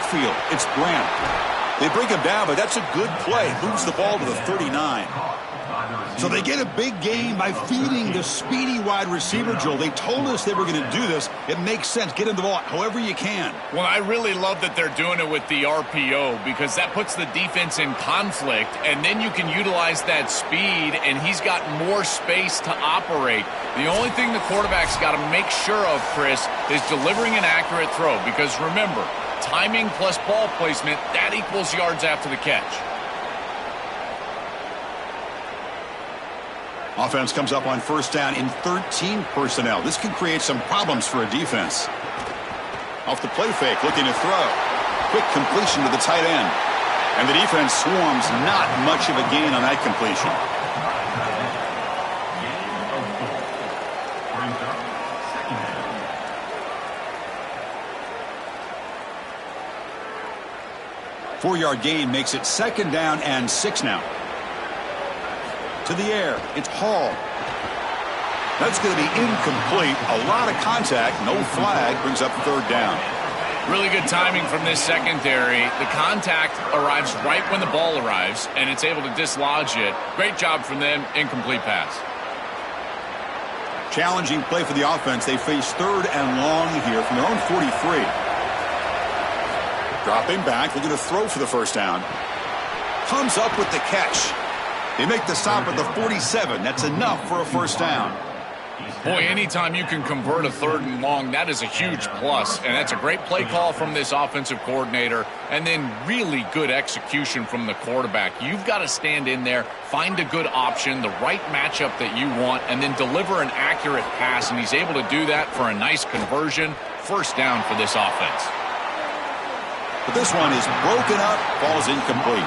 backfield. It's Grant. They bring him down, but that's a good play. Moves the ball to the 39. So they get a big gain by feeding the speedy wide receiver, Joel. They told us they were going to do this. It makes sense. Get him the ball however you can. Well, I really love that they're doing it with the RPO because that puts the defense in conflict, and then you can utilize that speed, and he's got more space to operate. The only thing the quarterback's got to make sure of, Chris, is delivering an accurate throw because, remember, timing plus ball placement, that equals yards after the catch. Offense comes up on first down in 13 personnel. This can create some problems for a defense. Off the play fake, looking to throw. Quick completion to the tight end. And the defense swarms, not much of a gain on that completion. Four-yard gain makes it second down and 6 now. To the air, it's Hall. That's going to be incomplete. A lot of contact, no flag, brings up third down. Really good timing from this secondary. The contact arrives right when the ball arrives, and it's able to dislodge it. Great job from them, incomplete pass. Challenging play for the offense. They face third and long here from their own 43. Dropping back, looking to throw for the first down. Comes up with the catch. They make the stop at the 47. That's enough for a first down. Boy, anytime you can convert a third and long, that is a huge plus. And that's a great play call from this offensive coordinator. And then really good execution from the quarterback. You've got to stand in there, find a good option, the right matchup that you want, and then deliver an accurate pass. And he's able to do that for a nice conversion. First down for this offense. But this one is broken up, falls incomplete.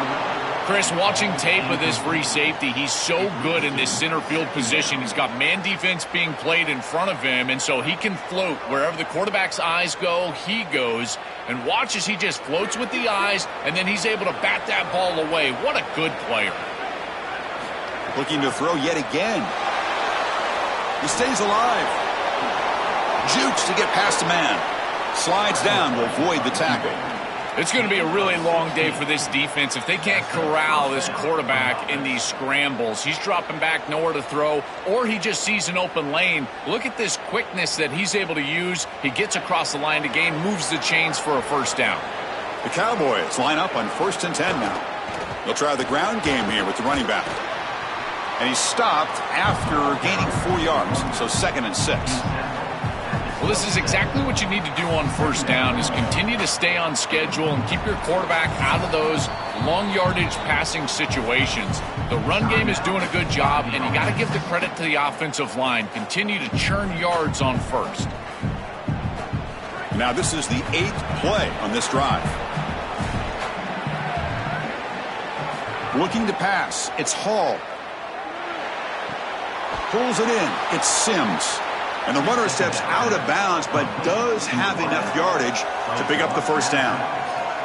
Chris, watching tape of this free safety, he's so good in this center field position. He's got man defense being played in front of him, and so he can float. Wherever the quarterback's eyes go, he goes. And watch as he just floats with the eyes, and then he's able to bat that ball away. What a good player. Looking to throw yet again. He stays alive. Jukes to get past a man. Slides down to avoid the tackle. It's going to be a really long day for this defense. If they can't corral this quarterback in these scrambles, he's dropping back, nowhere to throw, or he just sees an open lane. Look at this quickness that he's able to use. He gets across the line to gain, moves the chains for a first down. The Cowboys line up on 1st and 10 now. They'll try the ground game here with the running back. And he's stopped after gaining 4 yards, so 2nd and 6. Well, this is exactly what you need to do on first down is continue to stay on schedule and keep your quarterback out of those long yardage passing situations. The run game is doing a good job, and you got to give the credit to the offensive line. Continue to churn yards on first. Now this is the 8th play on this drive. Looking to pass. It's Hall. Pulls it in. It's Sims. And the runner steps out of bounds, but does have enough yardage to pick up the first down.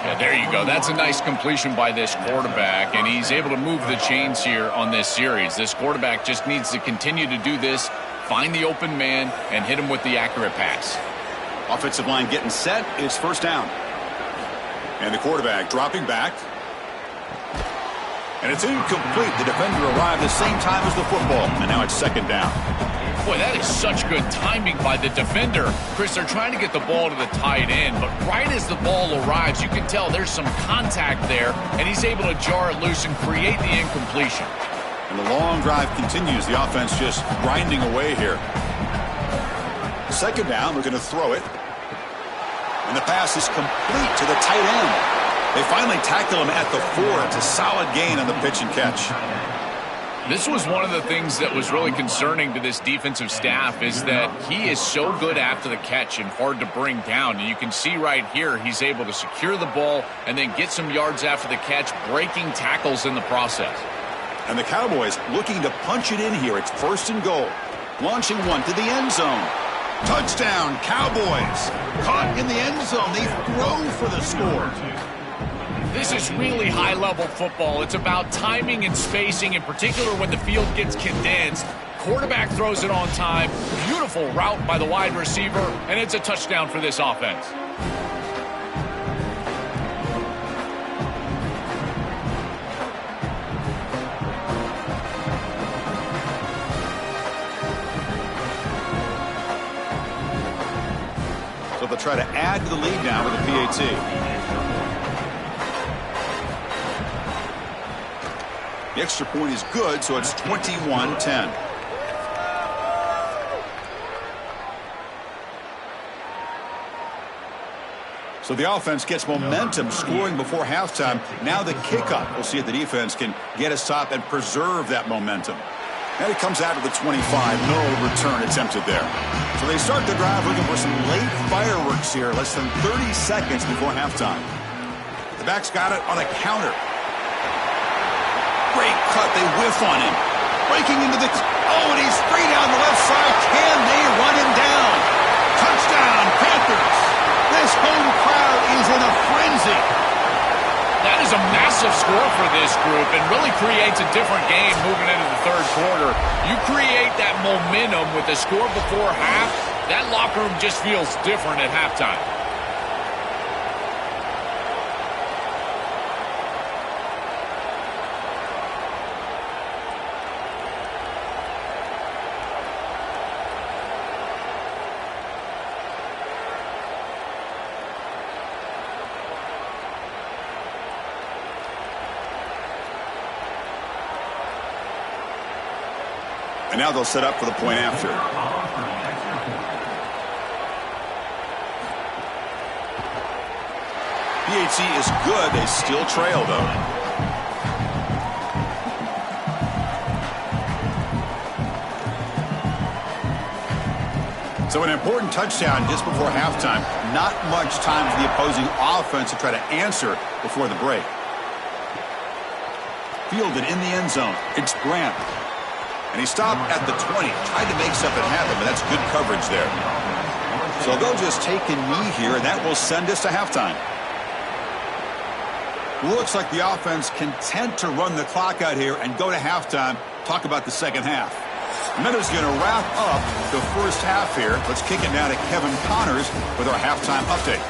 Yeah, there you go. That's a nice completion by this quarterback, and he's able to move the chains here on this series. This quarterback just needs to continue to do this, find the open man, and hit him with the accurate pass. Offensive line getting set. It's first down. And the quarterback dropping back. And it's incomplete. The defender arrived the same time as the football, and now it's second down. Boy, that is such good timing by the defender. Chris, they're trying to get the ball to the tight end, but right as the ball arrives, you can tell there's some contact there, and he's able to jar it loose and create the incompletion. And the long drive continues. The offense just grinding away here. Second down, we're going to throw it. And the pass is complete to the tight end. They finally tackle him at the 4. It's a solid gain on the pitch and catch. This was one of the things that was really concerning to this defensive staff is that he is so good after the catch and hard to bring down. And you can see right here he's able to secure the ball and then get some yards after the catch, breaking tackles in the process. And the Cowboys looking to punch it in here. It's 1st and goal. Launching one to the end zone. Touchdown, Cowboys. Caught in the end zone. They throw for the score. This is really high-level football. It's about timing and spacing, in particular when the field gets condensed. Quarterback throws it on time. Beautiful route by the wide receiver, and it's a touchdown for this offense. try to add to the lead now with a PAT. The extra point is good, so it's 21-10. So the offense gets momentum scoring before halftime. Now the kickoff. We'll see if the defense can get a stop and preserve that momentum. And it comes out to the 25. No return attempted there. So they start the drive looking for some late fireworks here. Less than 30 seconds before halftime. The back's got it on a counter. Great cut. They whiff on him. Breaking into the... Oh, and he's free down the left side. Can they run him down? Touchdown, Panthers. This home crowd is in a frenzy. That is a massive score for this group and really creates a different game moving into the third quarter. You create that momentum with the score before half, that locker room just feels different at halftime. And now they'll set up for the point after. PAT is good. They still trail, though. So an important touchdown just before halftime. Not much time for the opposing offense to try to answer before the break. Fielded in the end zone. It's Grant. And he stopped at the 20. Tried to make something happen, but that's good coverage there. So they'll just take a knee here, and that will send us to halftime. Looks like the offense content to run the clock out here and go to halftime. Talk about the second half. Meadows going to wrap up the first half here. Let's kick it now to Kevin Connors with our halftime update.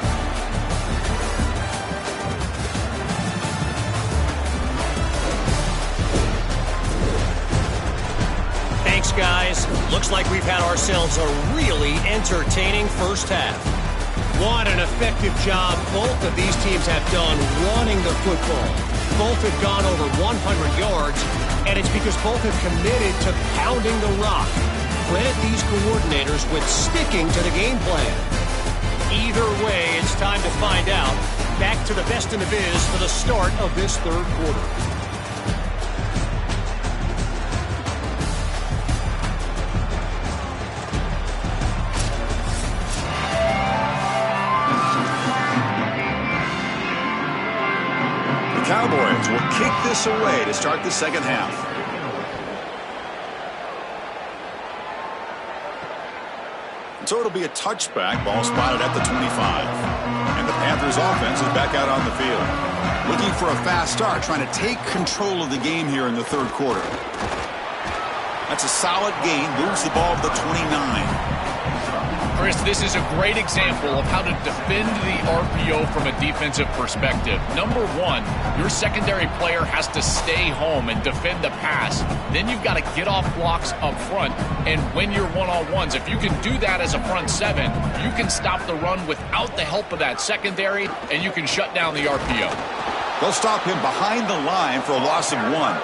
Thanks, guys. Looks like we've had ourselves a really entertaining first half. What an effective job both of these teams have done running the football. Both have gone over 100 yards, and it's because both have committed to pounding the rock. Credit these coordinators with sticking to the game plan. Either way, it's time to find out. Back to the best in the biz for the start of this third quarter. Cowboys will kick this away to start the second half. And so it'll be a touchback. Ball spotted at the 25. And the Panthers offense is back out on the field. Looking for a fast start, trying to take control of the game here in the third quarter. That's a solid gain. Moves the ball to the 29. Chris, this is a great example of how to defend the RPO from a defensive perspective. Number one, your secondary player has to stay home and defend the pass. Then you've got to get off blocks up front and win your one-on-ones. If you can do that as a front seven, you can stop the run without the help of that secondary, and you can shut down the RPO. They'll stop him behind the line for a loss of one.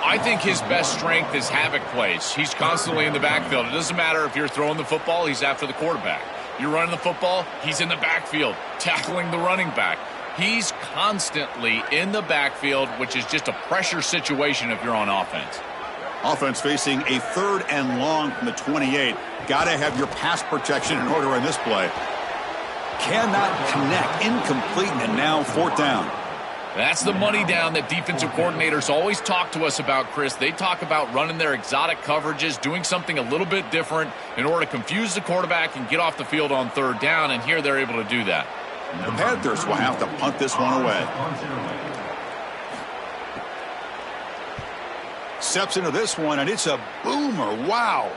I think his best strength is havoc plays. He's constantly in the backfield. It doesn't matter if you're throwing the football, he's after the quarterback. You're running the football, he's in the backfield, tackling the running back. He's constantly in the backfield, which is just a pressure situation if you're on offense. Offense facing a 3rd and long from the 28. Got to have your pass protection in order in this play. Cannot connect. Incomplete, and now 4th down. That's the money down that defensive coordinators always talk to us about, Chris. They talk about running their exotic coverages, doing something a little bit different in order to confuse the quarterback and get off the field on 3rd down, and here they're able to do that. The Panthers will have to punt this one away. Steps into this one, and it's a boomer. Wow.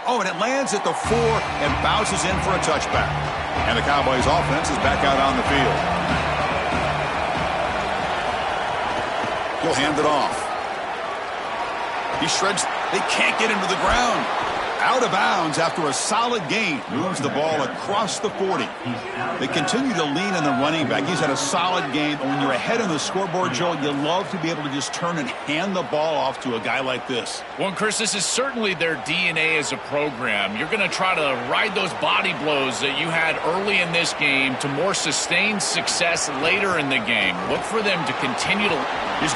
Oh, and it lands at the 4 and bounces in for a touchback. And the Cowboys offense is back out on the field. He'll hand it off. He shreds. They can't get him to the ground. Out of bounds after a solid gain. Moves the ball across the 40. They continue to lean on the running back. He's had a solid game. And when you're ahead on the scoreboard, Joel, you love to be able to just turn and hand the ball off to a guy like this. Well, Chris, this is certainly their DNA as a program. You're going to try to ride those body blows that you had early in this game to more sustained success later in the game. Look for them to continue to... He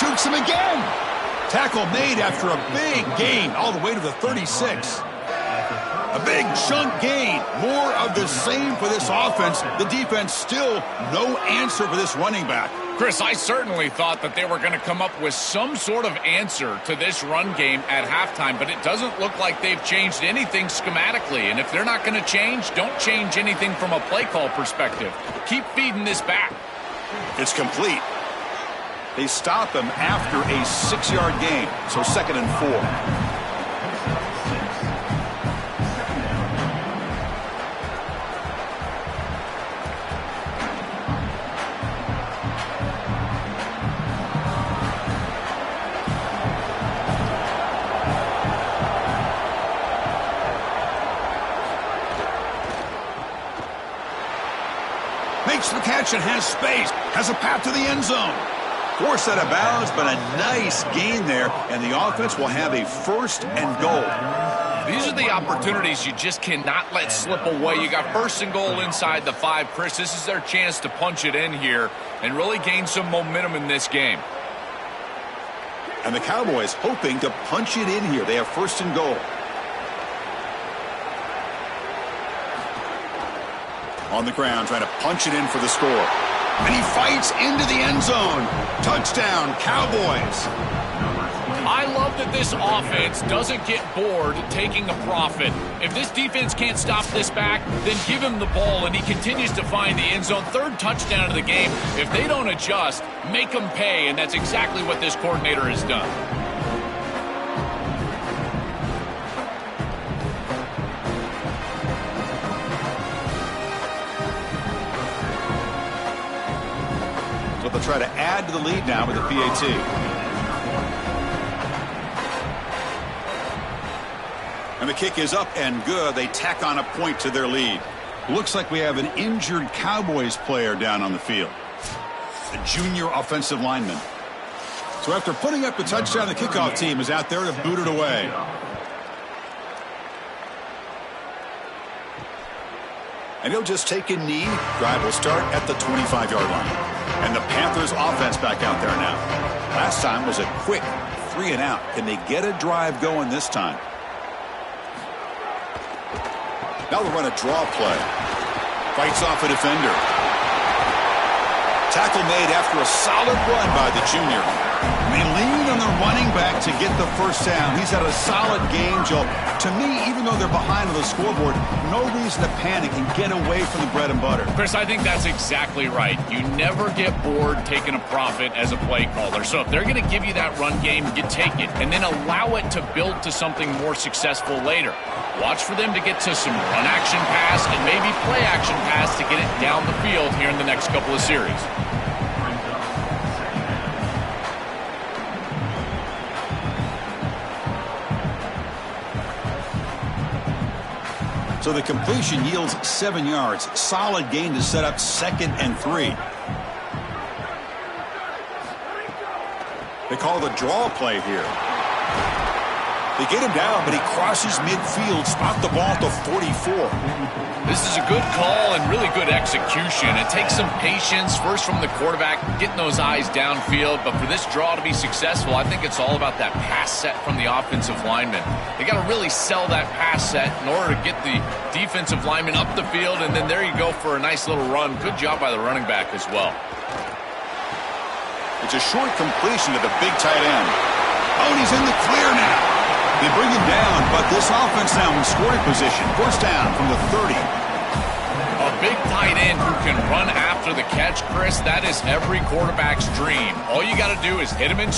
jukes him again. Tackle made after a big gain all the way to the 36. A big chunk gain. More of the same for this offense. The defense still no answer for this running back. Chris, I certainly thought that they were going to come up with some sort of answer to this run game at halftime, but it doesn't look like they've changed anything schematically. And if they're not going to change, don't change anything from a play call perspective. Keep feeding this back. It's complete. They stop him after a 6-yard gain, so 2nd and 4. Makes the catch and has space. Has a path to the end zone. Forced out of bounds, but a nice gain there, and the offense will have a 1st and goal. These are the opportunities you just cannot let slip away. You got 1st and goal inside the 5. Chris, this is their chance to punch it in here and really gain some momentum in this game. And the Cowboys hoping to punch it in here. They have 1st and goal. On the ground, trying to punch it in for the score. And he fights into the end zone. Touchdown, Cowboys. I love that this offense doesn't get bored taking a profit. If this defense can't stop this back, then give him the ball, and he continues to find the end zone. 3rd touchdown of the game. If they don't adjust, make them pay, and that's exactly what this coordinator has done. They'll try to add to the lead now with the PAT. And the kick is up and good. They tack on a point to their lead. Looks like we have an injured Cowboys player down on the field. A junior offensive lineman. So after putting up the touchdown, the kickoff team is out there to boot it away. And he'll just take a knee. Drive will start at the 25-yard line. And the Panthers offense back out there now. Last time was a quick 3 and out. Can they get a drive going this time? Now they'll run a draw play. Fights off a defender. Tackle made after a solid run by the junior. And they lean on the running back to get the 1st down. He's had a solid game, Joel. To me, even though they're behind on the scoreboard, no reason to panic and get away from the bread and butter. Chris, I think that's exactly right. You never get bored taking a profit as a play caller. So if they're going to give you that run game, you take it. And then allow it to build to something more successful later. Watch for them to get to some run action pass and maybe play action pass to get it down the field here in the next couple of series. So the completion yields 7 yards. Solid gain to set up 2nd and 3. They call the draw play here. They get him down, but he crosses midfield, spot the ball to 44. This is a good call and really good execution. It takes some patience, first from the quarterback, getting those eyes downfield. But for this draw to be successful, I think it's all about that pass set from the offensive lineman. They got to really sell that pass set in order to get the defensive lineman up the field, and then there you go for a nice little run. Good job by the running back as well. It's a short completion to the big tight end. Oh, and he's in the clear now. They bring him down, but this offense now in scoring position. 1st down from the 30. A big tight end who can run after the catch, Chris, that is every quarterback's dream. All you got to do is hit him in